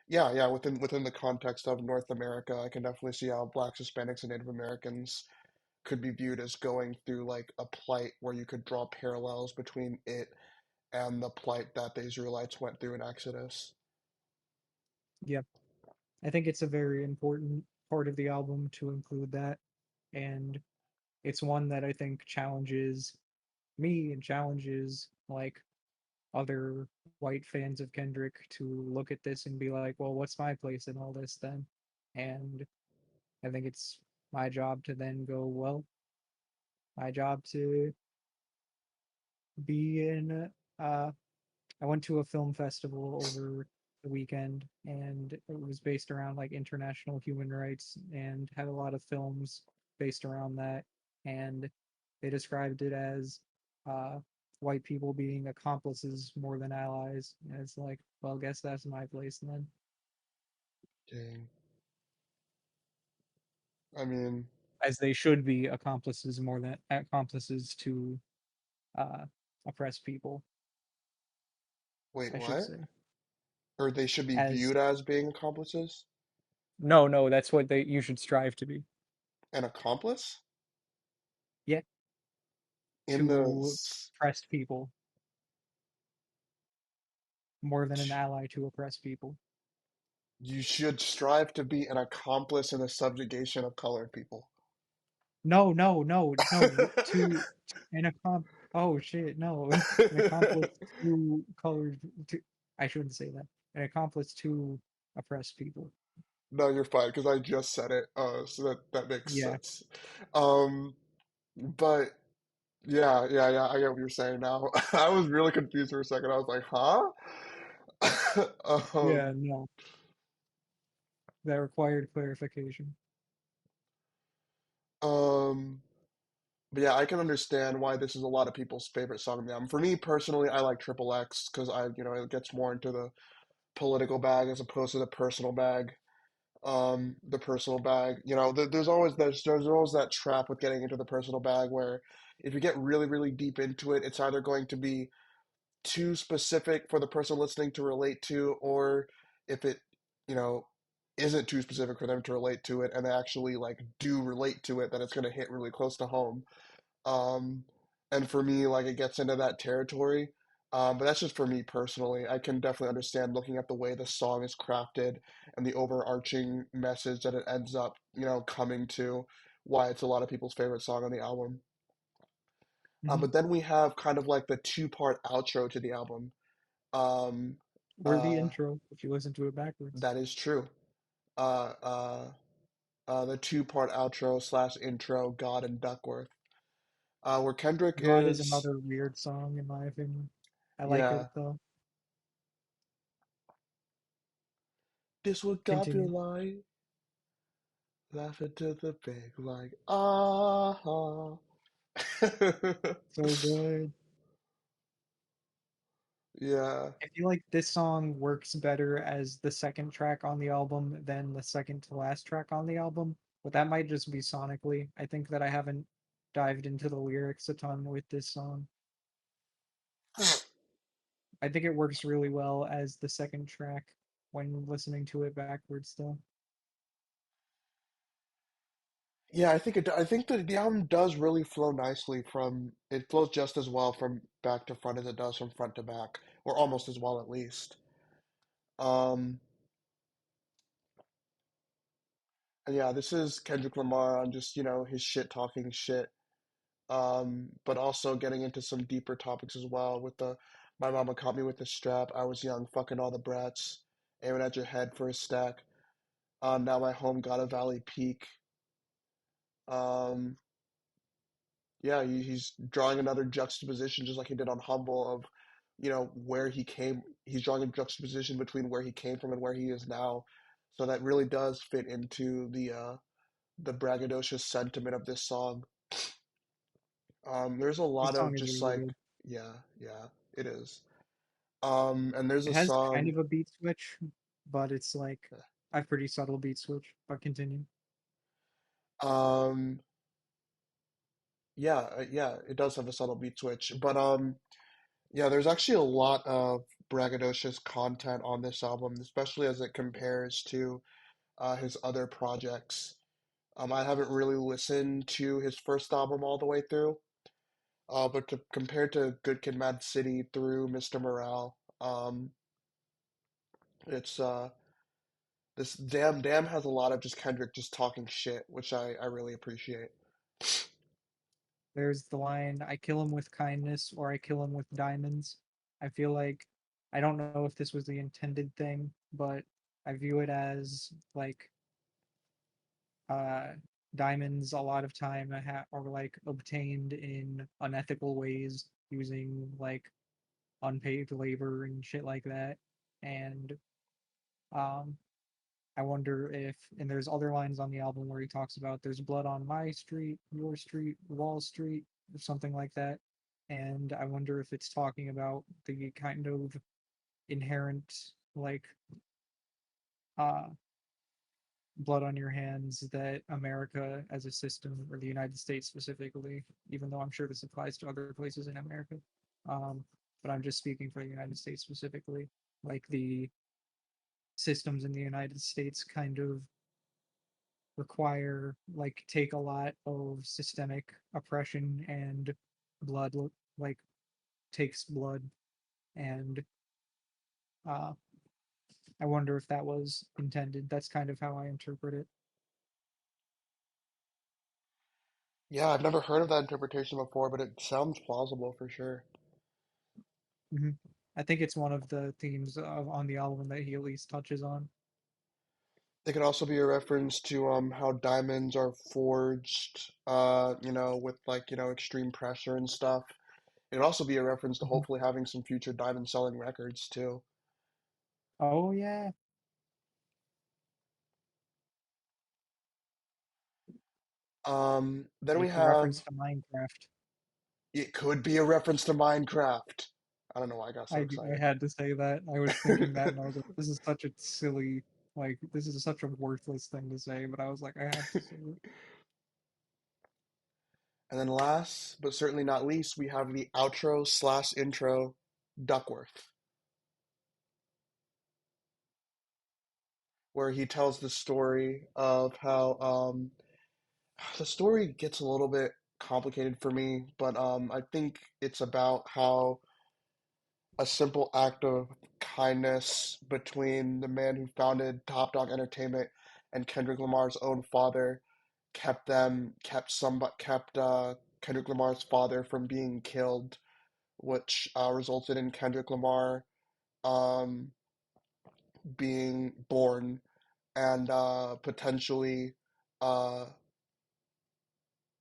yeah, yeah, within the context of North America, I can definitely see how blacks, Hispanics, and Native Americans could be viewed as going through like a plight where you could draw parallels between it and the plight that the Israelites went through in Exodus. yeah, I think it's a very important part of the album to include that. And it's one that I think challenges me and challenges like other white fans of Kendrick to look at this and be like, well, what's my place in all this then? And I think it's my job to then go, well, my job to be in I went to a film festival over the weekend and it was based around like international human rights and had a lot of films based around that. And they described it as uh, white people being accomplices more than allies. And it's like, well, guess that's my place then. Dang. I mean, As they should be accomplices more than accomplices to uh, oppressed people, wait, I should what? say. Or they should be As viewed as being accomplices? no, no, that's what they you should strive to be. An accomplice? Yeah, In the to oppressed people more than an ally to oppress people. you should strive to be an accomplice in the subjugation of colored people. No, no, no, no. To an accomp. Oh shit, no. An accomplice to colored. To I shouldn't say that. An accomplice to oppressed people. No, you're fine because I just said it, so that makes Yeah, sense. Um, but yeah, yeah, yeah, I get what you're saying now. I was really confused for a second. I was like, huh? yeah, no. That required clarification. Um, but yeah, I can understand why this is a lot of people's favorite song on the album. For me personally, I like Triple X because it gets more into the political bag as opposed to the personal bag. The personal bag, there's always that trap with getting into the personal bag where if you get really, really deep into it, it's either going to be too specific for the person listening to relate to, or if it, you know, isn't too specific for them to relate to it and they actually like do relate to it, then it's going to hit really close to home. Um, and for me, like it gets into that territory. But that's just for me personally. I can definitely understand looking at the way the song is crafted and the overarching message that it ends up, coming to, why it's a lot of people's favorite song on the album. Hmm. But then we have kind of like the two-part outro to the album. Um, Or the uh, intro, if you listen to it backwards. that is true. Uh, uh, the two-part outro slash intro, God and Duckworth, where Kendrick God is is, another weird song, in my opinion. I like it yeah, though. this what God feel Continue. like, laughing to the bank like, ah. So good. Yeah, I feel like this song works better as the second track on the album than the second to last track on the album, but that might just be sonically. I think that I haven't dived into the lyrics a ton with this song. I think it works really well as the second track when listening to it backwards still. Yeah, I think that the album does really flow nicely from it flows just as well from back to front as it does from front to back, or almost as well at least. Um, and yeah, this is Kendrick Lamar on just, you know, his shit talking shit. But also getting into some deeper topics as well with the my mama caught me with the strap, I was young, fucking all the brats, aiming at your head for a stack. Now my home got a valley peak. Um, yeah, he's drawing another juxtaposition just like he did on Humble of, you know, where he came. He's drawing a juxtaposition between where he came from and where he is now. So that really does fit into the braggadocious sentiment of this song. There's a This lot of song is just really like, good. yeah, yeah, it is. And there's It a has kind song, of a beat switch, but it's like a pretty subtle beat switch. But continue. um, yeah, yeah, it does have a subtle beat switch, but yeah, there's actually a lot of braggadocious content on this album, especially as it compares to his other projects. I haven't really listened to his first album all the way through, but compared to Good Kid, Mad City through Mr. Morale, it's this Damn has a lot of just Kendrick just talking shit, which I really appreciate. There's the line, I kill him with kindness or I kill him with diamonds. I feel like I don't know if this was the intended thing, but I view it as like uh diamonds a lot of time are like obtained in unethical ways using like unpaid labor and shit like that. And um I wonder if, and there's other lines on the album where he talks about there's blood on my street, your street, Wall Street, or something like that. And I wonder if it's talking about the kind of inherent, like, uh, blood on your hands that America as a system, or the United States specifically, even though I'm sure this applies to other places in America, um, but I'm just speaking for the United States specifically, like the systems in the United States kind of require like take a lot of systemic oppression and blood like takes blood and uh I wonder if that was intended. That's kind of how I interpret it. Yeah, I've never heard of that interpretation before, but it sounds plausible for sure. Hmm. I think it's one of the themes on the album that he at least touches on. It could also be a reference to how diamonds are forged, you know, with like, you know, extreme pressure and stuff. It could also be a reference to Mhm. hopefully having some future diamond selling records too. Oh yeah, Then we like the have reference to Minecraft. it could be a reference to Minecraft. I don't know why I got so I excited. had to say that. I was thinking that, and I was like, this is such a silly, like this is such a worthless thing to say. But I was like, I have to say it. And then last, but certainly not least, we have the outro slash intro, Duckworth, where he tells the story of how the story gets a little bit complicated for me, but I think it's about how a simple act of kindness between the man who founded Top Dog Entertainment and Kendrick Lamar's own father kept Kendrick Lamar's father from being killed, which resulted in Kendrick Lamar um, being born and potentially uh,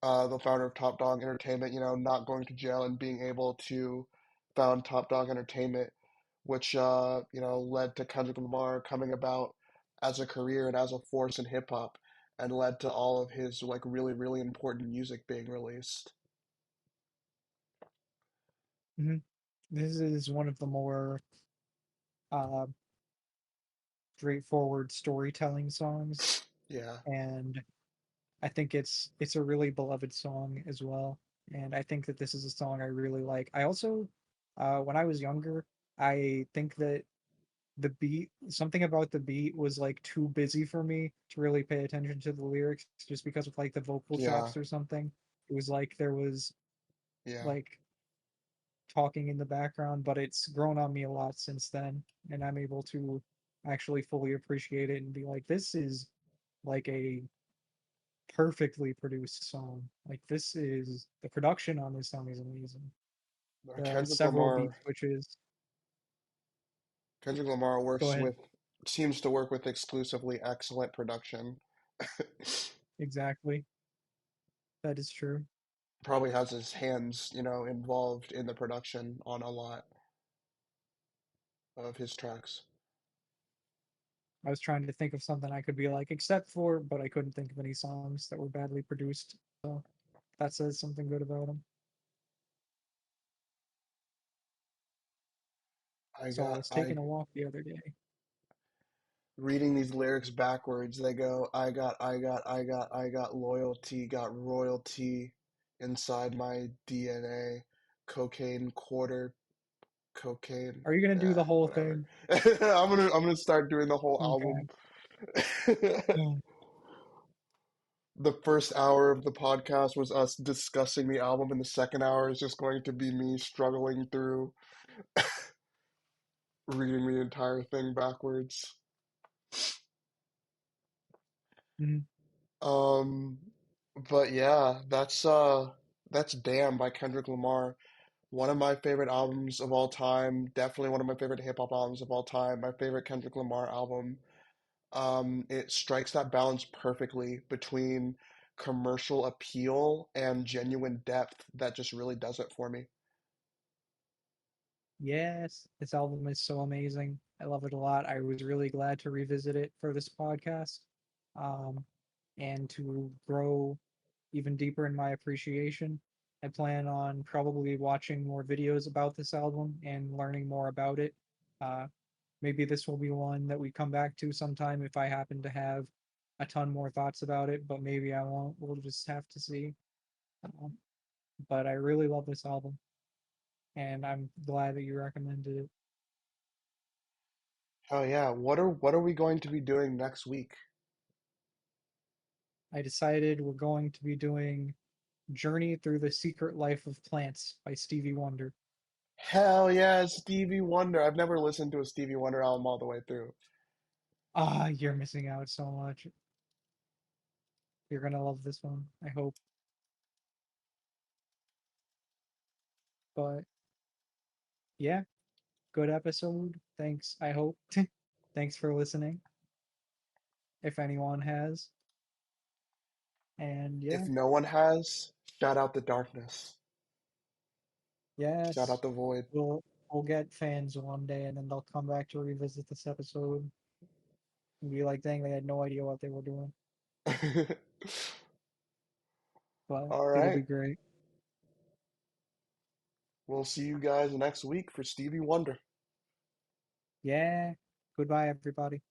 the founder of Top Dog Entertainment, you know, not going to jail and being able to found Top Dog Entertainment, which you know, led to Kendrick Lamar coming about as a career and as a force in hip hop, and led to all of his like really really important music being released. Mhm. This is one of the more uh, straightforward storytelling songs, Yeah, and I think it's a really beloved song as well. And I think that this is a song I really like. I also, when I was younger, I think that the beat, something about the beat was like too busy for me to really pay attention to the lyrics just because of like the vocal Yeah, chops or something. It was like there was yeah. like talking in the background, but it's grown on me a lot since then, and I'm able to actually fully appreciate it and be like, this is like a perfectly produced song. Like this is the production on this song is amazing. The Kendrick several beat Lamar. switches. Kendrick Lamar Go works ahead. with seems to work with exclusively excellent production. Exactly. That is true. Probably has his hands, involved in the production on a lot of his tracks. I was trying to think of something I could be like, except for, but I couldn't think of any songs that were badly produced. So that says something good about him. I So I got was I taking a walk the other day. reading these lyrics backwards. They go, I got loyalty, got royalty inside my DNA, cocaine quarter, cocaine. Are you gonna do the whole Whatever. thing? I'm gonna start doing the whole Okay. album. Yeah. The first hour of the podcast was us discussing the album, and the second hour is just going to be me struggling through reading the entire thing backwards. Mhm. Um, but yeah, that's Damn by Kendrick Lamar. One of my favorite albums of all time. Definitely one of my favorite hip hop albums of all time. My favorite Kendrick Lamar album. It strikes that balance perfectly between commercial appeal and genuine depth that just really does it for me. Yes, this album is so amazing. I love it a lot. I was really glad to revisit it for this podcast, um, and to grow even deeper in my appreciation. I plan on probably watching more videos about this album and learning more about it. Uh, Maybe this will be one that we come back to sometime if I happen to have a ton more thoughts about it, but maybe I won't. We'll just have to see. Um, but I really love this album, and I'm glad that you recommended it. Hell yeah. What are we going to be doing next week? I decided we're going to be doing Journey Through the Secret Life of Plants by Stevie Wonder. Hell yeah, Stevie Wonder. I've never listened to a Stevie Wonder album all the way through. Ah, you're missing out so much. You're gonna love this one, I hope. But yeah, good episode. Thanks, I hope. Thanks for listening, if anyone has. And If yeah, no one has, shout out the darkness. Shout out yes, the void. we'll we'll get fans one day, and then they'll come back to revisit this episode and be like, "Dang, they had no idea what they were doing." But All it'll be right. great. We'll see you guys next week for Stevie Wonder. Yeah. Goodbye, everybody.